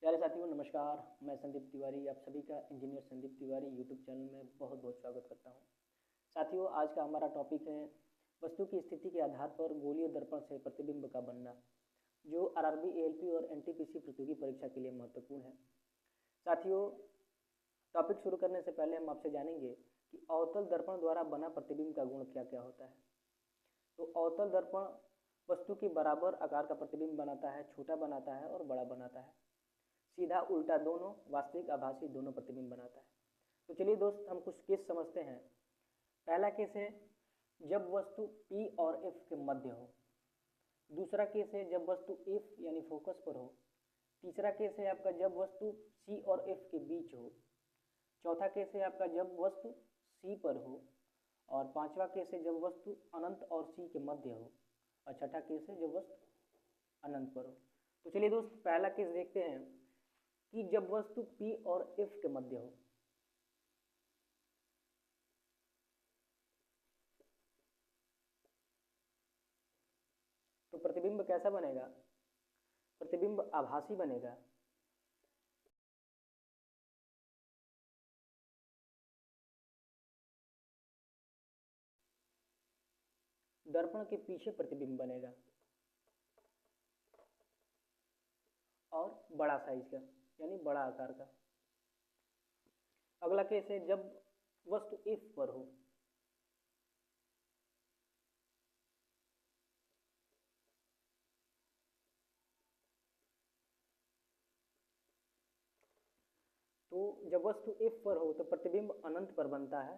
प्यारे साथियों नमस्कार। मैं संदीप तिवारी आप सभी का engineer Sandeep Tiwari YouTube channel में बहुत बहुत स्वागत करता हूं। साथियों आज का हमारा टॉपिक है वस्तु की स्थिति के आधार पर गोलीय दर्पण से प्रतिबिंब का बनना, जो आरआरबी, एएलपी और एनटीपीसी प्रतियोगी परीक्षा के लिए महत्वपूर्ण है। साथियों टॉपिक शुरू करने से पहले हम आपसे जानेंगे कि अवतल दर्पण द्वारा बना प्रतिबिंब का गुण क्या क्या होता है। तो अवतल दर्पण वस्तु के बराबर आकार का प्रतिबिंब बनाता है, छोटा बनाता है और बड़ा बनाता है। सीधा उल्टा दोनों, वास्तविक आभासी दोनों प्रतिबिंब बनाता है। तो चलिए दोस्त हम कुछ केस समझते हैं। पहला केस है जब वस्तु P और F के मध्य हो। दूसरा केस है जब वस्तु F यानी फोकस पर हो। तीसरा केस है आपका जब वस्तु C और F के बीच हो। चौथा केस है आपका जब वस्तु C पर हो। और पांचवा केस है जब वस्तु अनंत और C के मध्य हो। और छठा केस है जब वस्तु अनंत पर हो। तो चलिए दोस्त पहला केस देखते हैं कि जब वस्तु P और F के मध्य हो। तो प्रतिबिंब कैसा बनेगा? प्रतिबिंब आभासी बनेगा। दर्पण के पीछे प्रतिबिंब बनेगा और बड़ा साइज का यानी बड़ा आकार का। अगला केस है जब वस्तु F पर हो। तो जब वस्तु F पर हो तो प्रतिबिंब अनंत पर बनता है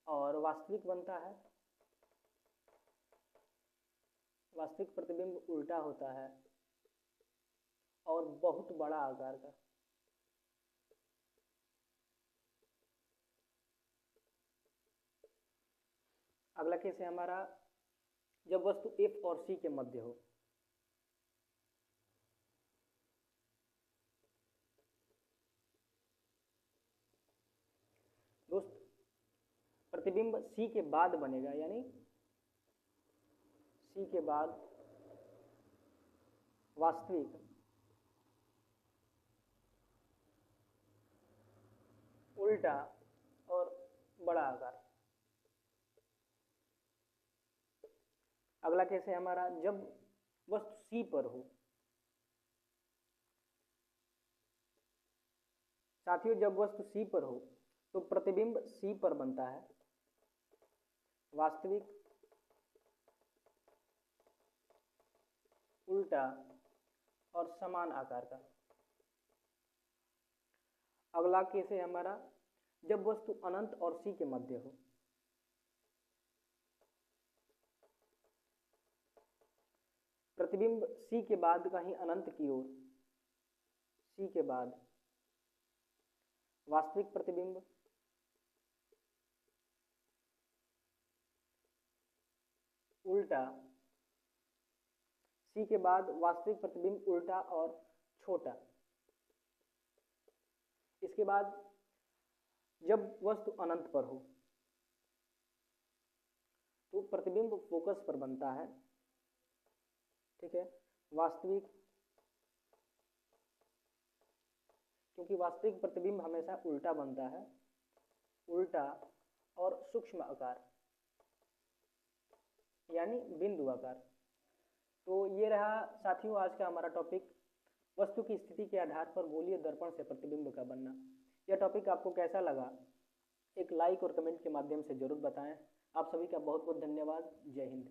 और वास्तविक बनता है। वास्तविक प्रतिबिंब उल्टा होता है और बहुत बड़ा आकार का। अगला केस है हमारा जब वस्तु F और C के मध्य हो। दोस्त प्रतिबिंब C के बाद बनेगा, यानी C के बाद वास्तविक उल्टा और बड़ा आकार। अगला केस है हमारा जब वस्तु C पर हो। साथियों जब वस्तु C पर हो तो प्रतिबिंब C पर बनता है, वास्तविक उल्टा और समान आकार का। अगला केस है हमारा जब वस्तु अनंत और C के मध्य हो। प्रतिबिंब C के बाद कहीं अनंत की ओर, C के बाद वास्तविक प्रतिबिंब उल्टा, C के बाद वास्तविक प्रतिबिंब उल्टा और छोटा। इसके बाद जब वस्तु अनंत पर हो तो प्रतिबिंब फोकस पर बनता है, ठीक है। वास्तविक, क्योंकि वास्तविक प्रतिबिंब हमेशा उल्टा बनता है, उल्टा और सूक्ष्म आकार यानी बिंदु आकार। तो ये रहा साथियों आज का हमारा टॉपिक, वस्तु की स्थिति के आधार पर गोलीय दर्पण से प्रतिबिंब का बनना। यह टॉपिक आपको कैसा लगा एक लाइक और कमेंट के माध्यम से जरूर बताएं। आप सभी का बहुत बहुत धन्यवाद। जय हिंद।